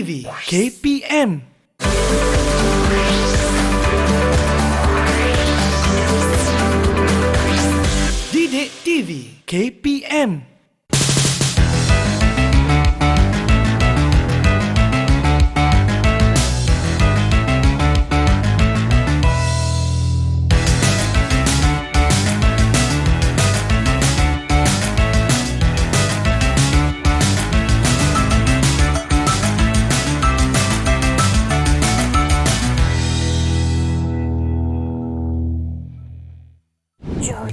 TV KPM. Didik TV KPM.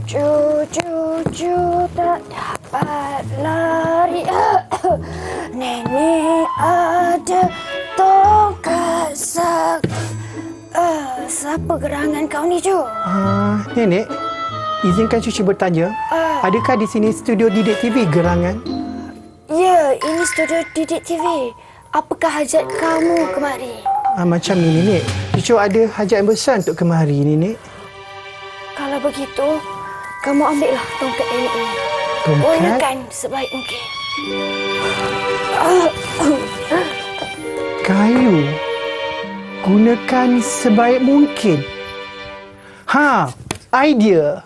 Cucu tak dapat lari. Nenek ada tongkat siapa gerangan kau ni, Cu? Nenek, izinkan cucu bertanya. Adakah di sini studio Didik TV Gerangan? Ya, ini studio Didik TV. Apakah hajat kamu kemari? Macam ni, Nenek. Cucu ada hajat yang besar untuk kemari, Nenek. Kalau begitu, kamu ambillah tongkat nenek ini. Tongkat? Gunakan sebaik mungkin. Kayu. Gunakan sebaik mungkin. Idea.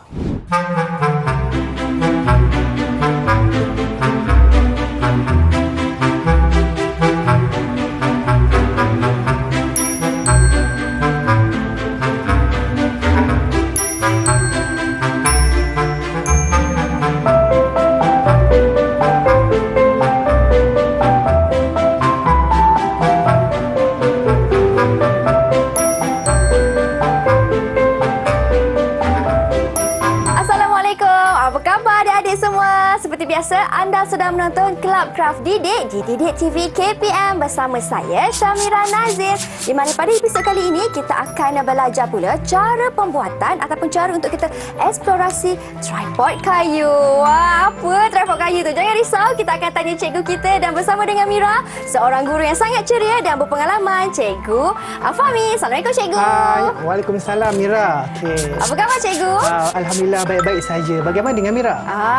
Biasa anda sedang menonton Club Craft Didik di Didik TV KPM bersama saya Syamira Nazir, di mana pada episod kali ini kita akan belajar pula cara pembuatan ataupun cara untuk kita eksplorasi tripod kayu. Wah, apa tripod kayu tu? Jangan risau, kita akan tanya cikgu kita dan bersama dengan Mira, seorang guru yang sangat ceria dan berpengalaman, Cikgu Fahmi. Assalamualaikum, Cikgu. Hai, Waalaikumsalam, Mira. Okay. Apa khabar, Cikgu? Alhamdulillah baik-baik saja. Bagaimana dengan Mira?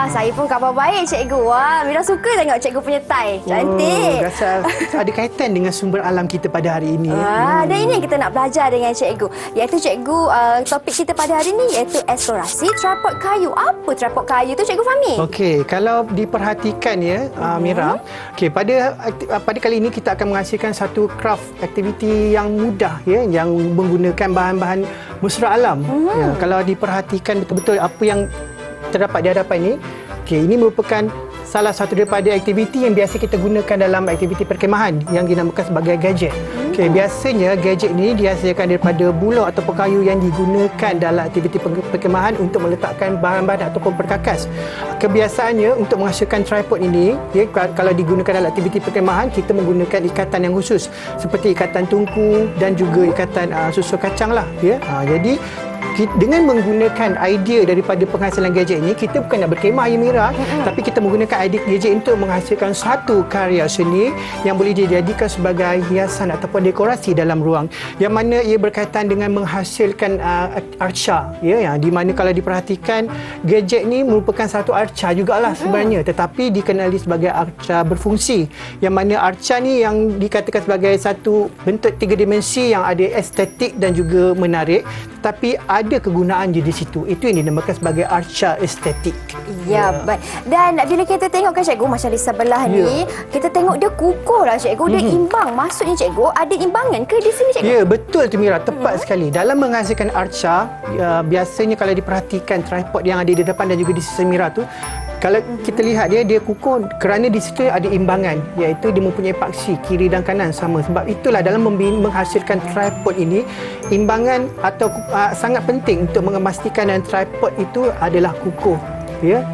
Saya pun khabar baik, Cikgu. Wah, Mira suka tengok cikgu punya tie. Cantik. Rasa ada kaitan dengan sumber alam kita pada hari ini. Dan ini yang kita nak belajar dengan cikgu. Iaitu cikgu, topik kita pada hari ini iaitu eksplorasi tripod kayu. Apa tripod kayu tu, Cikgu Fahmi? Okey, kalau diperhatikan ya, Mira. Okey, pada kali ini kita akan menghasilkan satu craft aktiviti yang mudah ya, yang menggunakan bahan-bahan mesra alam. Ya, kalau diperhatikan betul-betul apa yang terdapat di hadapan ini. Okey, ini merupakan salah satu daripada aktiviti yang biasa kita gunakan dalam aktiviti perkemahan yang dinamakan sebagai gadget. Okey, biasanya gadget ini dihasilkan daripada bulah ataupun kayu yang digunakan dalam aktiviti perkemahan untuk meletakkan bahan-bahan ataupun perkakas. Kebiasaannya untuk menghasilkan tripod ini, ya, kalau digunakan dalam aktiviti perkemahan, kita menggunakan ikatan yang khusus seperti ikatan tungku dan juga ikatan susu kacang lah. Ya. Jadi dengan menggunakan idea daripada penghasilan gadget ini, kita bukan nak berkemah ya Mira, tapi kita menggunakan idea gadget untuk menghasilkan satu karya seni yang boleh dijadikan sebagai hiasan ataupun dekorasi dalam ruang, yang mana ia berkaitan dengan menghasilkan arca ya, di mana kalau diperhatikan gadget ni merupakan satu arca jugalah sebenarnya, tetapi dikenali sebagai arca berfungsi, yang mana arca ni yang dikatakan sebagai satu bentuk tiga dimensi yang ada estetik dan juga menarik, tapi ada kegunaan je di situ. Itu yang dinamakan sebagai arca estetik. Ya, baik. Dan bila kita tengok kan, Cikgu, macam di sebelah ni, kita tengok dia kukuh lah, Cikgu. Dia imbang. Maksudnya, Cikgu, ada imbangan ke di sini, Cikgu? Ya, betul tu Mira. Tepat sekali. Dalam menghasilkan arca, biasanya kalau diperhatikan tripod yang ada di depan dan juga di sisi Mira tu, kalau kita lihat dia kukuh kerana di situ ada imbangan, iaitu dia mempunyai paksi kiri dan kanan sama. Sebab itulah dalam menghasilkan tripod ini, imbangan atau sangat penting untuk memastikan dan tripod itu adalah kukuh. Ya,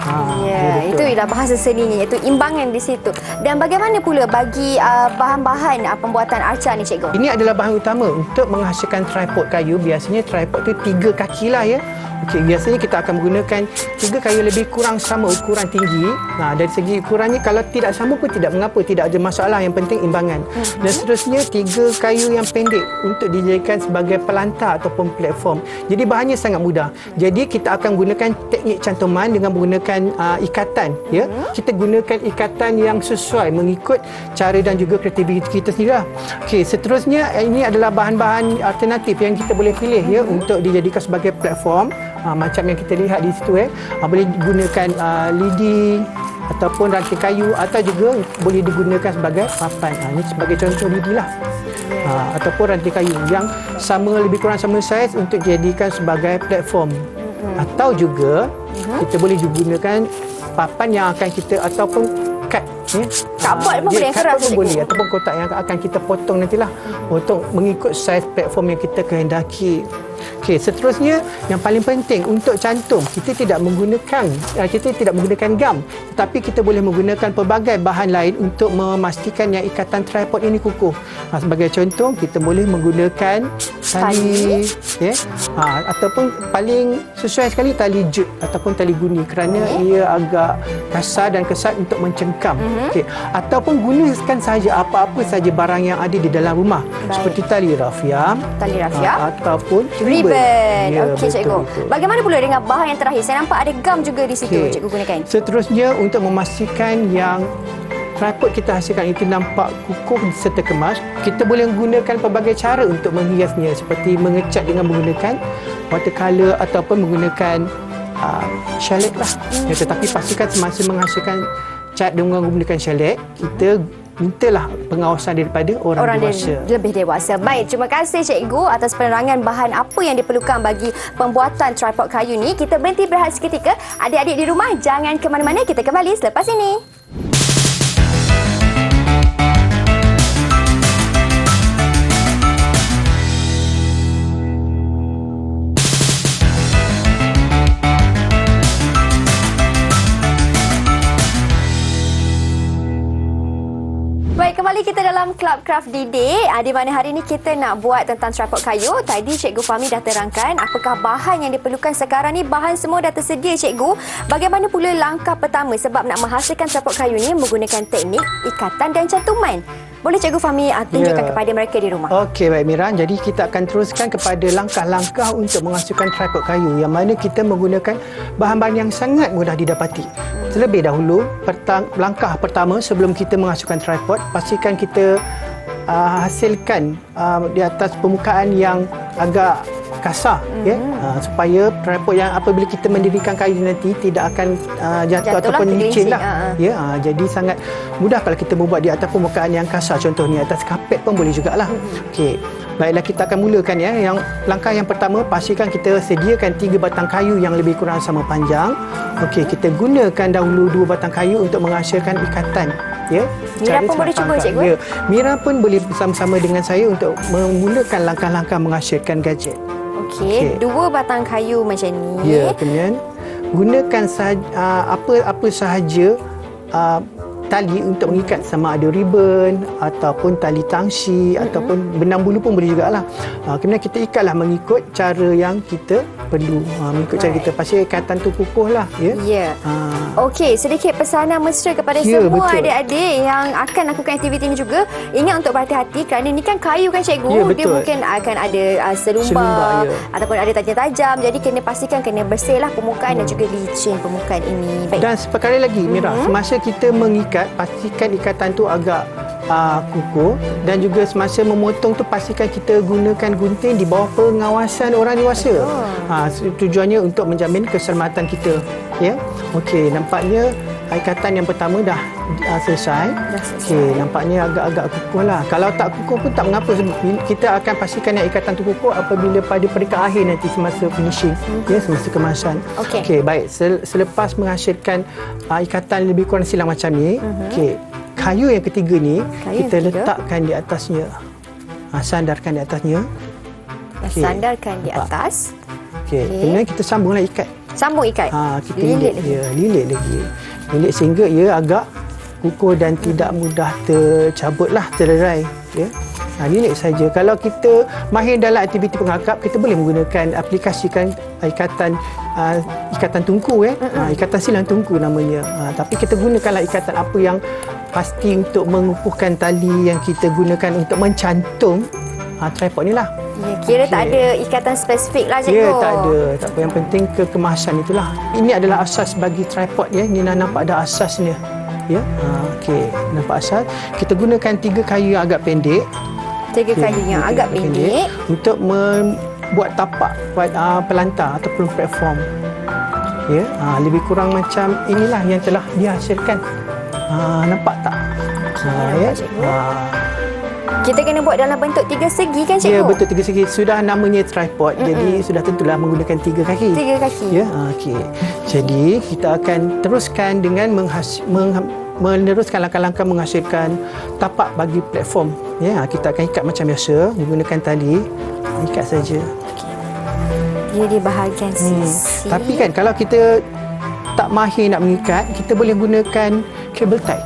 itu ialah bahasa seninya, iaitu imbangan di situ. Dan bagaimana pula bagi bahan-bahan pembuatan arca ni, Cikgu? Ini adalah bahan utama untuk menghasilkan tripod kayu. Biasanya tripod tu 3 kaki lah ya. Okey, biasanya kita akan menggunakan 3 kayu lebih kurang sama ukuran tinggi. Dari segi ukurannya kalau tidak sama pun tidak mengapa, tidak ada masalah, yang penting imbangan. Dan seterusnya 3 kayu yang pendek untuk dijadikan sebagai pelantar ataupun platform. Jadi bahannya sangat mudah. Jadi kita akan gunakan teknik cantuman dengan menggunakan ikatan, ya. Kita gunakan ikatan yang sesuai mengikut cara dan juga kreativiti kita sendiri. Okey, seterusnya ini adalah bahan-bahan alternatif yang kita boleh pilih, ya, untuk dijadikan sebagai platform. Macam yang kita lihat di situ, boleh digunakan lidi ataupun ranting kayu, atau juga boleh digunakan sebagai papan. Ini sebagai contoh lidi lah. Ataupun ranting kayu yang sama, lebih kurang sama saiz untuk dijadikan sebagai platform. Atau juga kita boleh gunakan papan yang akan kita, ataupun kad, Cardboard pun boleh, cardboard pun cikgu. boleh, ataupun kotak yang akan kita potong nantilah untuk mengikut saiz platform yang kita kehendaki. Okey, seterusnya yang paling penting untuk cantum, kita tidak menggunakan gam, tetapi kita boleh menggunakan pelbagai bahan lain untuk memastikan yang ikatan tripod ini kukuh. Sebagai contoh, kita boleh menggunakan tali, ataupun paling sesuai sekali tali jut ataupun tali guni, kerana ia agak kasar dan kesat untuk mencengkam. Okey, ataupun gunakan saja apa-apa saja barang yang ada di dalam rumah. Seperti tali rafia, ataupun ribbon. Ya, Okey, cikgu. betul. Bagaimana pula dengan bahan yang terakhir? Saya nampak ada gam juga di situ, Okey. cikgu gunakan. Seterusnya, untuk memastikan yang tripod kita hasilkan itu nampak kukuh serta kemas, kita boleh menggunakan pelbagai cara untuk menghiasnya, seperti mengecat dengan menggunakan watercolor ataupun menggunakan shellac lah. Tetapi pastikan semasa menghasilkan cat dengan menggunakan shellac, kita mintalah pengawasan daripada orang dewasa. Lebih dewasa. Baik, terima kasih cikgu atas penerangan bahan apa yang diperlukan bagi pembuatan tripod kayu ni. Kita berhenti berehat seketika. Adik-adik di rumah, jangan ke mana-mana. Kita kembali selepas ini. Baik, kembali kita dalam Club Craft Didik, di mana hari ini kita nak buat tentang tripod kayu. Tadi Cikgu Fahmi dah terangkan apakah bahan yang diperlukan. Sekarang ni bahan semua dah tersedia, Cikgu. Bagaimana pula langkah pertama sebab nak menghasilkan tripod kayu ni menggunakan teknik ikatan dan cantuman? Boleh Cikgu Fahmi tunjukkan kepada mereka di rumah? Okey, baik Miran. Jadi kita akan teruskan kepada langkah-langkah untuk menghasilkan tripod kayu, yang mana kita menggunakan bahan-bahan yang sangat mudah didapati. Terlebih dahulu, langkah pertama sebelum kita menghasilkan tripod, pastikan kita hasilkan di atas permukaan yang agak kasar, supaya tripod yang apabila kita mendirikan kayu nanti tidak akan jatuh ataupun licin lah. Jadi sangat mudah kalau kita membuat di atas permukaan yang kasar, contohnya atas kapet pun boleh jugalah. Okey, baiklah, kita akan mulakan ya. Langkah yang pertama, pastikan kita sediakan 3 batang kayu yang lebih kurang sama panjang. Okey, kita gunakan dahulu 2 batang kayu untuk menghasilkan ikatan. Mira pun boleh cuba, cikgu. Mira pun boleh bersama-sama dengan saya untuk memulakan langkah-langkah menghasilkan gadget. Okey, 2 batang kayu macam ni. Kemudian gunakan apa sahaja tali untuk mengikat, sama ada ribbon ataupun tali tangsi ataupun benang bulu pun boleh jugalah. Kemudian kita ikatlah mengikut cara yang kita perlu. Mengikut cara kita, pasti ikatan tu kukuh lah. Okey, sedikit pesanan mesra kepada semua adik-adik yang akan lakukan aktiviti ini juga. Ingat untuk berhati-hati kerana ni kan kayu kan, cikgu. Dia mungkin akan ada selumbar ataupun ada tajam-tajam. Jadi kena pastikan kena bersihlah permukaan dan juga licin permukaan ini. Baik. Dan perkara lagi, Mira, semasa kita mengikat, pastikan ikatan tu agak kukuh, dan juga semasa memotong tu pastikan kita gunakan gunting di bawah pengawasan orang dewasa. Tujuannya untuk menjamin keselamatan kita. Okey, nampaknya ikatan yang pertama dah selesai. Okey, nampaknya agak-agak kukuh lah. Kalau tak kukuh pun tak mengapa, kita akan pastikan yang ikatan tu kukuh apabila pada peringkat akhir nanti semasa finishing, semasa kemasan. Okey, baik. Selepas menghasilkan ikatan lebih kurang silang macam ni, okey, kayu yang ketiga ni kita letakkan di atasnya. Sandarkan di atasnya. Sandarkan di atas. Okey, kemudian kita sambunglah ikat. Sambung ikat. Kita lilit lagi. Lilit sehingga ia agak kukuh dan tidak mudah tercabut lah, terlerai. ya. Relax saja. Kalau kita mahir dalam aktiviti pengakap, kita boleh menggunakan aplikasikan ikatan tungku ikatan silang tungku namanya. Tapi kita gunakanlah ikatan apa yang pasti untuk mengukuhkan tali yang kita gunakan untuk mencantum tripod ni lah. Ya, kira tak ada ikatan spesifik lah, cikgu. Ya, tak ada. Tak apa, yang penting kekemasan itulah. Ini adalah asas bagi tripod ya. Ni nampak ada asasnya. Ya. Okey, nampak asas. Kita gunakan 3 kayu yang agak pendek. 3 kayu yang agak pendek untuk membuat tapak pelantar ataupun platform. Ya, lebih kurang macam inilah yang telah dihasilkan. Nampak tak? Ya. Kita kena buat dalam bentuk 3 segi kan, cikgu? Ya, bentuk 3 segi. Sudah namanya tripod. Jadi sudah tentulah menggunakan 3 kaki. 3 kaki. Ya, okey. Jadi kita akan teruskan dengan meneruskan langkah-langkah menghasilkan tapak bagi platform. Ya, kita akan ikat macam biasa menggunakan tali. Ikat saja. Dia di bahagian sisi. Tapi kan kalau kita tak mahir nak mengikat, kita boleh gunakan cable tie.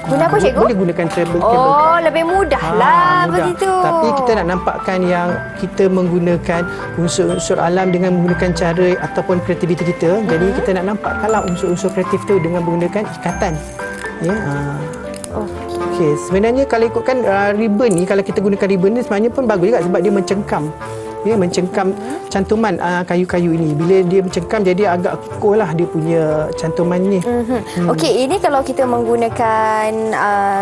Guna apa, cikgu? Boleh gunakan cable tie. Oh, lebih mudah lah mudah. begitu. Tapi kita nak nampakkan yang kita menggunakan unsur-unsur alam dengan menggunakan cara ataupun kreativiti kita. Jadi kita nak nampakkanlah unsur-unsur kreatif tu dengan menggunakan ikatan. Ya. Okey, sebenarnya kalau ikutkan ribbon ni, kalau kita gunakan ribbon ni sebenarnya pun bagus juga sebab dia mencengkam. Ya, mencengkam cantuman kayu-kayu ini. Bila dia mencengkam, jadi agak kukuh lah dia punya cantuman ni. Okey, ini kalau kita menggunakan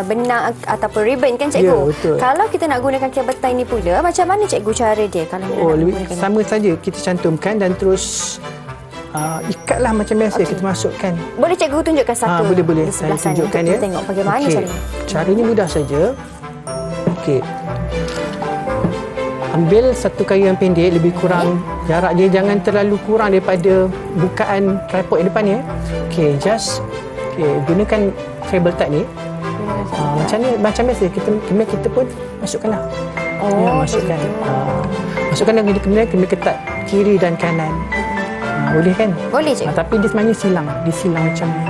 benang ataupun ribbon kan, cikgu? Ya, betul. Kalau kita nak gunakan kabel tie ni pula, macam mana cikgu cara dia kalau nak menggunakan sama saja. Kita cantumkan dan terus ikatlah macam biasa. Kita masukkan. Boleh cikgu tunjukkan satu boleh. di sebelah Saya sana tunjukkan untuk ya. kita tengok bagaimana caranya. Caranya mudah saja. Okey. Ambil satu kayu yang pendek, lebih kurang jarak dia jangan terlalu kurang daripada bukaan tripod yang depan ni. Okey, gunakan cable tie ni. Macam biasa kita pun masukkanlah. Masukkan. Masukkan dan kemudian kena ketat kiri dan kanan. Boleh kan? Boleh, cikgu. Tapi dia sebenarnya disilang macam ni.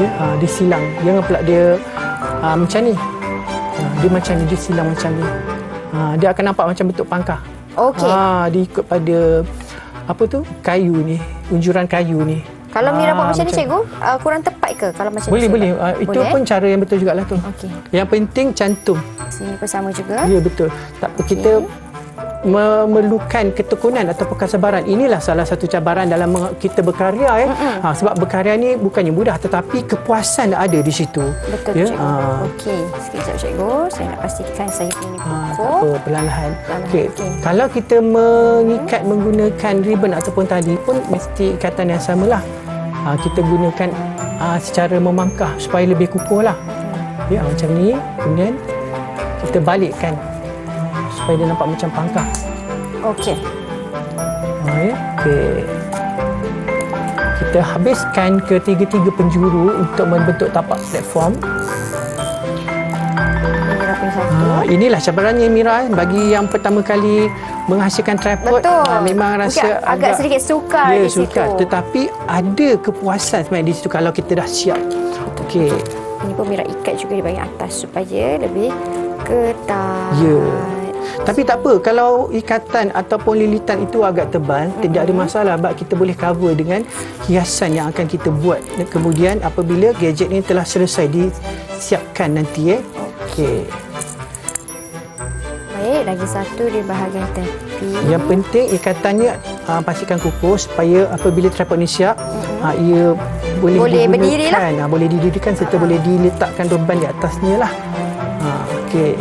Ya, disilang. Jangan pula dia macam ni. Dia macam ni, disilang macam ni. Dia akan nampak macam bentuk pangkah. Okey. Dia ikut pada kayu ni, unjuran kayu ni. Kalau Mira buat macam ni, cikgu, kurang tepat ke kalau macam boleh, ni? Boleh. Itu pun cara yang betul jugalah tu. Okey. Yang penting cantum. Sini pun sama juga. Ya, betul. Tak apa, kita memerlukan ketekunan ataupun kesabaran. Inilah salah satu cabaran dalam kita berkarya sebab berkarya ni bukannya mudah, tetapi kepuasan ada di situ. Betul, ya? cikgu. Okey, sekejap, cikgu. Saya nak pastikan saya punya kukuh. Tak apa, perlahan. Okey. Okey. Kalau kita mengikat menggunakan ribbon ataupun tali pun mesti ikatan yang samalah. Kita gunakan secara memangkah supaya lebih kukuh lah. Ya, macam ni. Kemudian kita balikkan supaya dia nampak macam pangkah. Okey. Okey. Kita habiskan ketiga-tiga penjuru untuk membentuk tapak platform. Inilah cabarannya, Mira, bagi yang pertama kali menghasilkan tripod. Memang rasa agak sedikit sukar di situ. Sukar, tetapi ada kepuasan sebenarnya di situ kalau kita dah siap. Okey. Ini pun Mira ikat juga di bahagian atas supaya lebih ketat. Ya. Tapi tak apa, kalau ikatan ataupun lilitan itu agak tebal, tidak ada masalah sebab kita boleh cover dengan hiasan yang akan kita buat. Dan kemudian apabila gadget ini telah selesai disiapkan nanti. Okey. Baik, lagi satu di bahagian tepi. Yang penting ikatannya pastikan kukuh supaya apabila tripod ini siap, ia boleh berdirilah. Boleh didirikan serta boleh diletakkan beban di atasnya lah. Okey.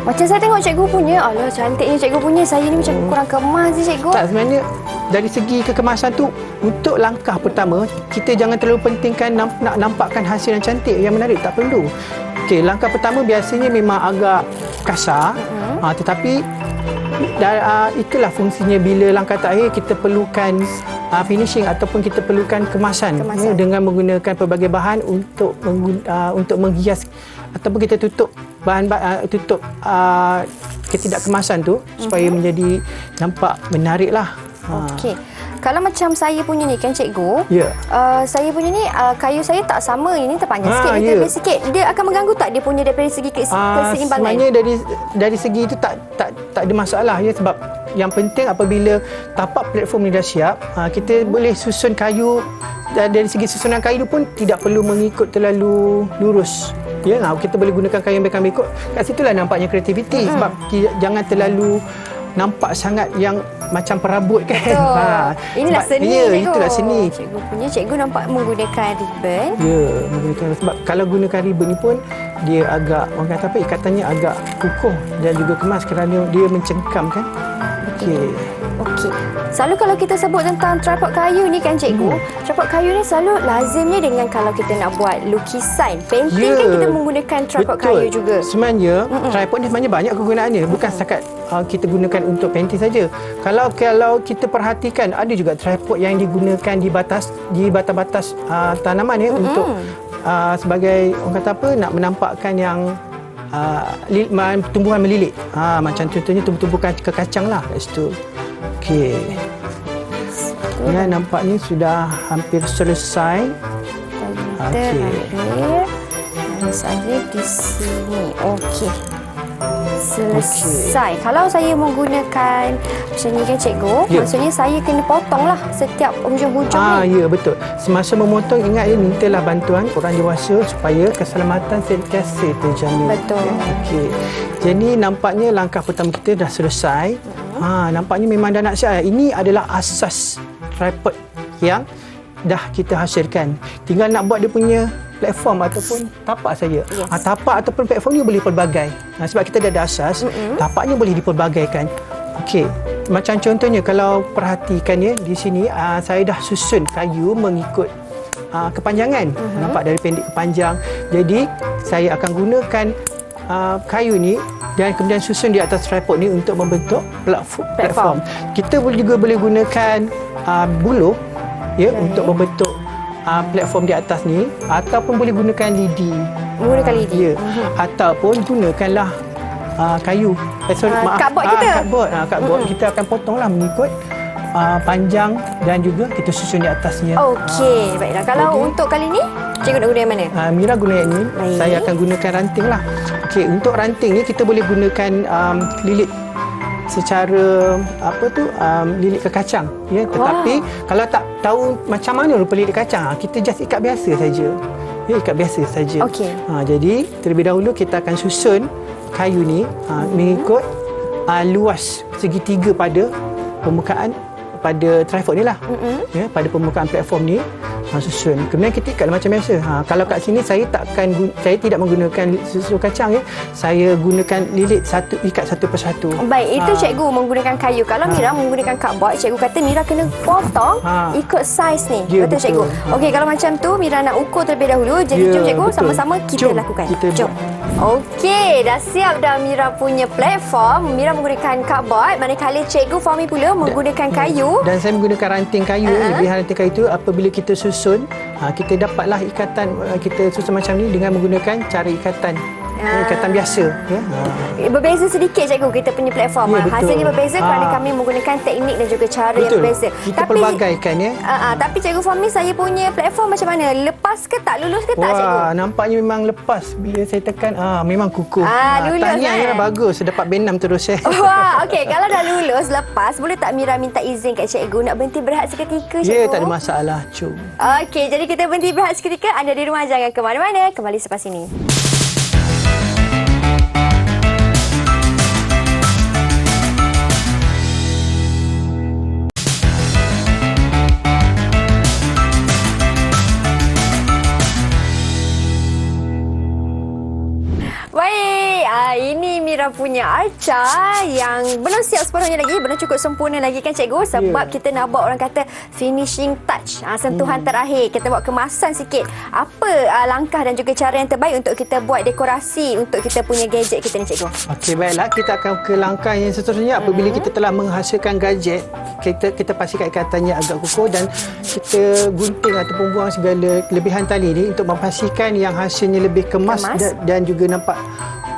Macam saya tengok cikgu punya, alah cantiknya cikgu punya. Saya ni macam kurang kemas je, cikgu. Tak, sebenarnya dari segi kekemasan tu, untuk langkah pertama, kita jangan terlalu pentingkan nak nampakkan hasil yang cantik, yang menarik. Tak perlu. Okey, langkah pertama biasanya memang agak kasar, tetapi itulah fungsinya bila langkah terakhir kita perlukan finishing ataupun kita perlukan kemasan. Ya, dengan menggunakan pelbagai bahan untuk menghias ataupun kita tutup tutup ketidakkemasan tu supaya menjadi nampak menarik lah. Okey. Kalau macam saya punya ni kan cikgu, Ya. saya punya ni kayu saya tak sama, ini terpanjang sikit, ini ya. tebal sikit. Dia akan mengganggu tak dia punya daripada segi keseimbangan? Sebenarnya dari segi itu tak ada masalah ya, sebab yang penting apabila tapak platform ni dah siap, kita boleh susun kayu, dan dari segi susunan kayu pun tidak perlu mengikut terlalu lurus. Ya, kita boleh gunakan kayu yang berikut. Kat situlah nampaknya kreativiti, sebab jangan terlalu nampak sangat yang macam perabot kan. Betul. Inilah seni, cikgu. Itulah seni. Cikgu nampak menggunakan ribbon. Ya, menggunakan, sebab kalau gunakan ribbon ni pun dia agak, orang kata apa, ikatannya agak kukuh dan juga kemas kerana dia mencengkam kan. Okey. Selalu kalau kita sebut tentang tripod kayu ni kan cikgu, tripod kayu ni selalu lazimnya dengan kalau kita nak buat lukisan, painting kan kita menggunakan tripod kayu juga. Sebenarnya tripod ni sebenarnya banyak kegunaannya, bukan setakat kita gunakan untuk painting saja. Kalau kita perhatikan, ada juga tripod yang digunakan di batas-batas tanaman ya, untuk sebagai, orang kata apa, nak menampakkan yang tumbuhan melilit. Macam contohnya tumbuh-tumbuhan kekacang lah kat situ. Okey. Ya, nampaknya sudah hampir selesai. Kita ambil dan salib di sini. Okey. Selesai. Kalau saya menggunakan macam ni kan cikgu, maksudnya saya kena potonglah setiap hujung-hujung ni. Ya, betul. Semasa memotong, ingat mintalah bantuan orang dewasa supaya keselamatan sentiasa terjamin. Betul. Okey. Jadi nampaknya langkah pertama kita dah selesai. Nampaknya memang dah nak siap. Ini adalah asas tripod yang dah kita hasilkan. Tinggal nak buat dia punya platform ataupun tapak saja. Yes. Tapak ataupun platform ni boleh pelbagai. Sebab kita dah ada asas, tapaknya boleh dipelbagaikan. Okey. Macam contohnya kalau perhatikan ya, di sini saya dah susun kayu mengikut kepanjangan. Nampak dari pendek ke panjang. Jadi saya akan gunakan kayu ni dan kemudian susun di atas tripod ni untuk membentuk platform. Kita juga boleh gunakan buluh ya, untuk membentuk platform di atas ni, ataupun boleh gunakan lidi. Menggunakan lidi. Ya. Ataupun gunakanlah kayu. Cardboard kita. Cardboard kita akan potonglah mengikut panjang dan juga kita susun di atasnya. Okey, baiklah. Kalau untuk kali ni, cikgu nak guna yang mana? Mira guna yang ni. Baik. Saya akan gunakan ranting lah. Okey, untuk ranting ni kita boleh gunakan lilit secara lilit kekacang ya, tetapi kalau tak tahu macam mana rupa lilit kacang, kita just ikat biasa saja. Ya, ikat biasa saja. Okey. Jadi terlebih dahulu kita akan susun kayu ni mengikut luas segitiga pada permukaan pada tripod ni lah. Ya, pada permukaan platform ni susun. Kemudian kita ikatlah macam biasa. Kalau kat sini saya tidak menggunakan susu kacang ya. Saya gunakan lilit ikat satu persatu. Baik, itu cikgu menggunakan kayu. Kalau Mira menggunakan cardboard, cikgu kata Mira kena potong ikut saiz ni. Ya, betul cikgu? Okey, kalau macam tu Mira nak ukur terlebih dahulu. Jadi jom cikgu betul. sama-sama kita lakukan. Jom. Okey, dah siap dah Mira punya platform. Mira menggunakan cardboard, manakala cikgu Fahmi pula menggunakan kayu. Dan saya menggunakan ranting kayu. Lebihan ranting kayu itu apabila kita susun, kita dapatlah ikatan, kita susun macam ni dengan menggunakan cara ikatan ikatan biasa ya. Berbeza sedikit cikgu kita punya platform. Ya, betul. Hasilnya berbeza kerana kami menggunakan teknik dan juga cara yang berbeza. Kita pelbagaikan ya. Tapi cikgu Fahmi, saya punya platform macam mana? Lepas ke tak? Lulus ke tak cikgu? Nampaknya memang lepas. Bila saya tekan memang kukuh. Lulus Tahniah kan? ya, bagus. Dapat B6 terus ya. Wah, okey. Kalau dah lulus lepas, boleh tak Mira minta izin kat cikgu nak berhenti berehat seketika cikgu? Ya, tak ada masalah. Cuk. Okey, jadi kita berhenti berehat seketika. Anda di rumah jangan ke mana-mana. Kembali selepas ini. Baik, ini Mira punya arca yang belum siap sepenuhnya lagi, belum cukup sempurna lagi kan cikgu, sebab kita nak buat, orang kata finishing touch, sentuhan terakhir. Kita buat kemasan sikit. Apa langkah dan juga cara yang terbaik untuk kita buat dekorasi untuk kita punya gadget kita ni cikgu? Okey, baiklah, kita akan ke langkah yang seterusnya. Apabila kita telah menghasilkan gadget, kita pastikan ikatannya agak kukuh dan kita gunting ataupun buang segala kelebihan tali ni untuk memastikan yang hasilnya lebih kemas. Dan juga nampak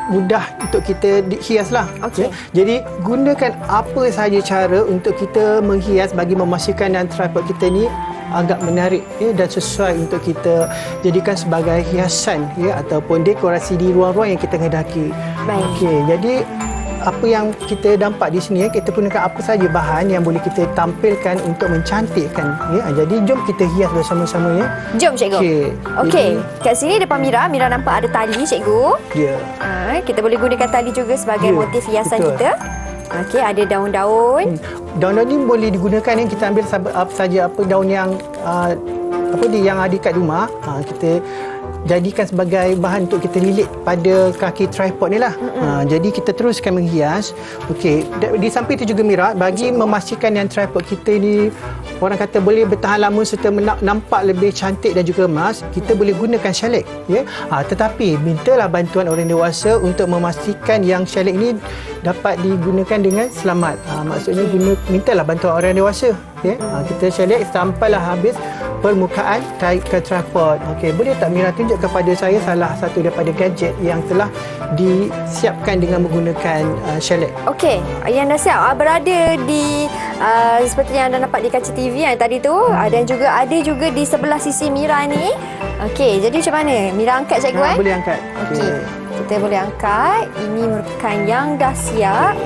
mudah untuk kita hias lah. Okey. Jadi gunakan apa sahaja cara untuk kita menghias bagi memastikan dan tripod kita ni agak menarik dan sesuai untuk kita jadikan sebagai hiasan ataupun dekorasi di ruang-ruang yang kita hendaki. Baik. Okey, jadi apa yang kita nampak di sini kita gunakan apa saja bahan yang boleh kita tampilkan untuk mencantikkan jadi jom kita hias bersama-sama Jom cikgu. Okey. Kat sini depan Mira nampak ada tali cikgu. Ya. Kita boleh gunakan tali juga sebagai motif hiasan betul. kita. Okey, ada daun-daun. Daun-daun ni boleh digunakan kita ambil apa saja daun yang yang ada kat rumah kita jadikan sebagai bahan untuk kita lilit pada kaki tripod ni lah. Jadi kita teruskan menghias. Okey, di samping itu juga Mira, bagi memastikan yang tripod kita ni orang kata boleh bertahan lama serta nampak lebih cantik dan juga emas, kita boleh gunakan shellac tetapi mintalah bantuan orang dewasa untuk memastikan yang shellac ni dapat digunakan dengan selamat. Maksudnya mintalah bantuan orang dewasa. Kita shellac sampailah habis permukaan kaitkan tripod. Okey, boleh tak Mira tunjuk kepada saya salah satu daripada gadget yang telah disiapkan dengan menggunakan shellac? Okey, yang dah siap berada di seperti yang anda nampak di kaca TV yang tadi tu, dan juga ada juga di sebelah sisi Mira ni. Okey, jadi macam mana? Mira angkat cikgu Boleh angkat. Okey. Kita boleh angkat. Ini merupakan yang dah siap.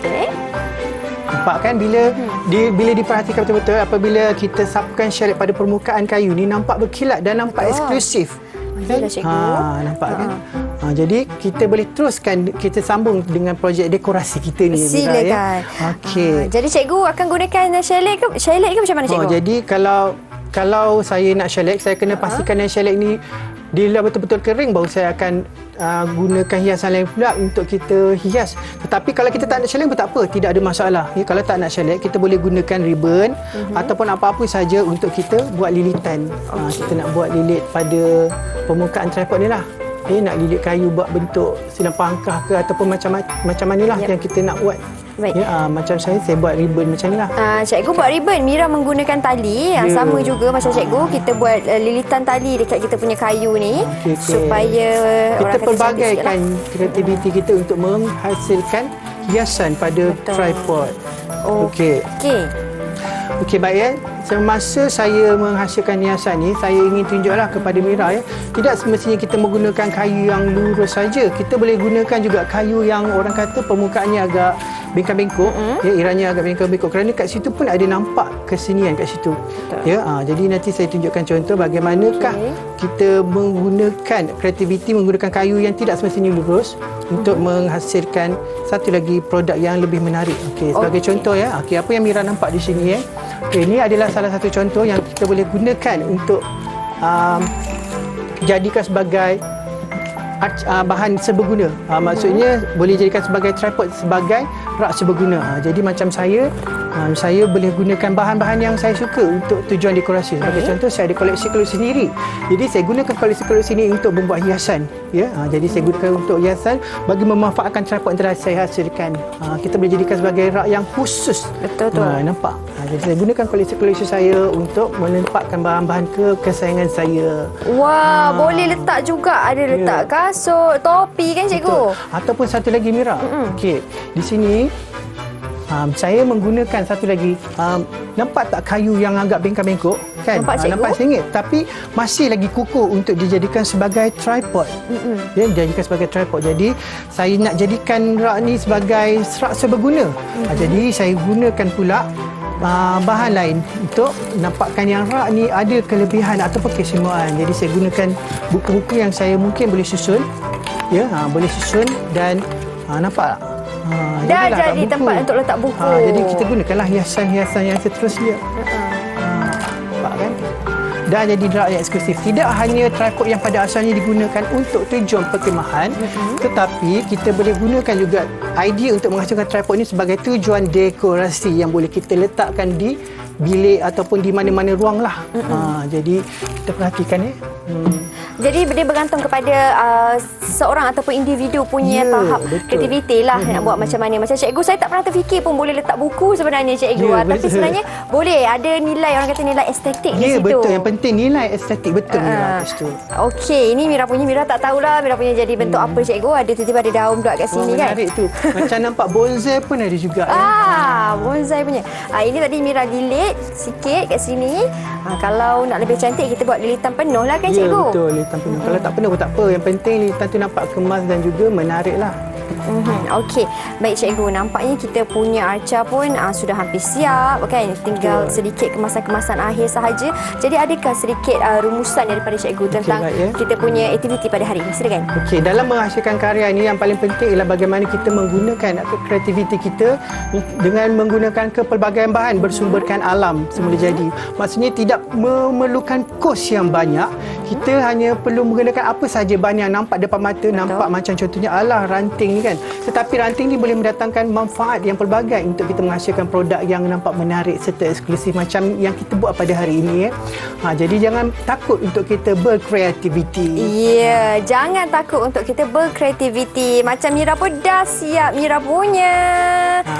Okey. Nampak kan bila diperhatikan betul-betul apabila kita sapukan shellac pada permukaan kayu ni nampak berkilat dan nampak eksklusif. Yalah cikgu. Nampak kan? Jadi kita boleh teruskan, kita sambung dengan projek dekorasi kita ni. Silakan. Okey. Jadi cikgu akan gunakan shellac ke macam mana cikgu? Jadi kalau saya nak shellac, saya kena pastikan yang shellac ni dia betul-betul kering, baru saya akan gunakan hiasan lain pula untuk kita hias. Tetapi kalau kita tak nak shellac pun tak apa, tidak ada masalah. Kalau tak nak shellac, kita boleh gunakan ribbon ataupun apa-apa saja untuk kita buat lilitan. Kita nak buat lilit pada permukaan tripod ni lah. Nak lilit kayu buat bentuk silang pangkah ke ataupun macam manilah yang kita nak buat. Baik. Macam saya buat ribbon macam ni lah. Cikgu buat ribbon, Mira menggunakan tali yang sama juga macam cikgu. Kita buat lilitan tali dekat kita punya kayu ni supaya kita pelbagaikan kreativiti kita untuk menghasilkan hiasan pada tripod. Okey, baik semasa saya menghasilkan hiasan ni, saya ingin tunjuklah kepada Mira tidak semestinya kita menggunakan kayu yang lurus saja. Kita boleh gunakan juga kayu yang orang kata permukaannya agak bengkak-bengkok, iranya agak bengkak-bengkok, kerana kat situ pun ada nampak kesenian kat situ. Jadi nanti saya tunjukkan contoh bagaimanakah kita menggunakan kreativiti menggunakan kayu yang tidak semestinya lurus untuk menghasilkan satu lagi produk yang lebih menarik. Sebagai contoh apa yang Mira nampak di sini ini adalah salah satu contoh yang kita boleh gunakan untuk jadikan sebagai bahan seberguna. Maksudnya boleh jadikan sebagai tripod, sebagai rak seberguna. Jadi macam saya boleh gunakan bahan-bahan yang saya suka untuk tujuan dekorasi. Sebagai contoh, saya ada koleksi-koleksi sendiri. Jadi saya gunakan koleksi-koleksi ini untuk membuat hiasan. Jadi saya gunakan untuk hiasan bagi memanfaatkan tripod yang telah saya hasilkan. Kita boleh jadikan sebagai rak yang khusus. Betul. Nampak? Jadi saya gunakan koleksi-koleksi saya untuk menempatkan bahan-bahan kesayangan saya. Wah, boleh letak juga. Ada letak kasut, topi kan cikgu? Betul. Ataupun satu lagi Mira. Okey, di sini saya menggunakan satu lagi, nampak tak kayu yang agak bengkak-bengkok kan? Nampak sengit tapi masih lagi kukuh untuk dijadikan sebagai tripod. Dijadikan sebagai tripod. Jadi saya nak jadikan rak ni sebagai rak seberguna. Jadi saya gunakan pula bahan lain untuk nampakkan yang rak ni ada kelebihan ataupun keistimewaan. Jadi saya gunakan buku-buku yang saya mungkin boleh susun. Boleh susun dan nampak tak? Dah jadi tempat untuk letak buku. Jadi kita gunakanlah hiasan-hiasan yang seterusnya. Nampak kan? Dah jadi rak yang eksklusif. Tidak hanya tripod yang pada asalnya digunakan untuk tujuan perkhemahan, tetapi kita boleh gunakan juga idea untuk menghasilkan tripod ini sebagai tujuan dekorasi yang boleh kita letakkan di bilik ataupun di mana-mana ruang lah. Jadi kita perhatikan Jadi dia bergantung kepada seorang ataupun individu punya tahap kreativiti lah nak buat macam mana. Macam cikgu, saya tak pernah terfikir pun boleh letak buku sebenarnya cikgu. Tapi sebenarnya boleh ada nilai, orang kata nilai estetik di situ. Betul. Yang penting nilai estetik. Betul Mira kat situ. Okey, ini Mira punya. Mira tak tahulah Mira punya jadi bentuk apa cikgu. Ada tiba-tiba ada daun pula kat sini kan. Menarik tu. Macam nampak bonsai pun ada juga. Bonsai punya. Ini tadi Mira lilit sikit kat sini. Kalau nak lebih cantik kita buat lilitan penuh lah kan cikgu? Betul, lilitan penuh. Kalau tak penuh pun tak apa. Yang penting lilitan tu nampak kemas dan juga menarik lah. Okey, baik cikgu. Nampaknya kita punya arca pun sudah hampir siap kan? Tinggal sedikit kemasan-kemasan akhir sahaja. Jadi adakah sedikit rumusan daripada cikgu tentang kita punya aktiviti pada hari ini? Silakan. Okey, dalam menghasilkan karya ini yang paling penting ialah bagaimana kita menggunakan kreativiti kita dengan menggunakan kepelbagaian bahan bersumberkan alam semula jadi. Maksudnya tidak memerlukan kos yang banyak. Kita hanya perlu menggunakan apa sahaja bahan yang nampak depan mata. Nampak macam contohnya ranting ni kan. Tetapi ranting ni boleh mendatangkan manfaat yang pelbagai untuk kita menghasilkan produk yang nampak menarik serta eksklusif macam yang kita buat pada hari ini. Jadi jangan takut untuk kita berkreativiti. Jangan takut untuk kita berkreativiti. Macam Mira pun dah siap Mira punya.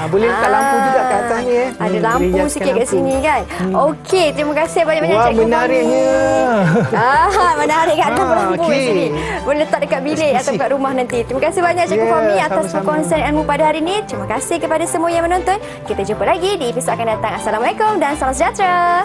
Boleh letak lampu juga kat atas ni. Ada lampu sikit kat sini kan. Okey, terima kasih banyak-banyak cikgu. Menariknya. Menarik kat atas lampu kat sini. Boleh letak dekat bilik atau kat rumah nanti. Terima kasih banyak cikgu Fahmi atas perkongsian ilmu pada hari ini. Terima kasih kepada semua yang menonton. Kita jumpa lagi di episod akan datang. Assalamualaikum dan salam sejahtera.